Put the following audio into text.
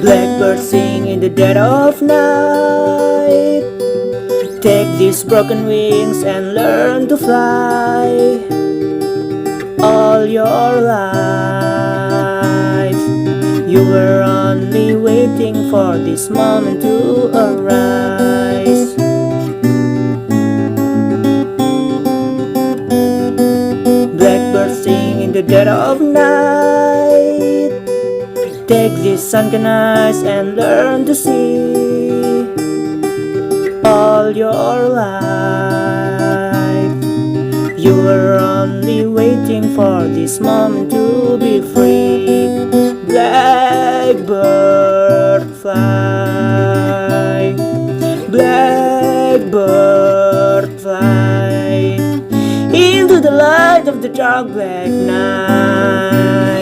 Blackbird sing in the dead of night. Take these broken wings and learn to fly all your life. You were only waiting for this moment to arise. Blackbird sing in the dead of night. Take these sunken eyes and learn to see all your life. You were only waiting for this moment to be free. Blackbird fly, blackbird fly into the light of the dark black night.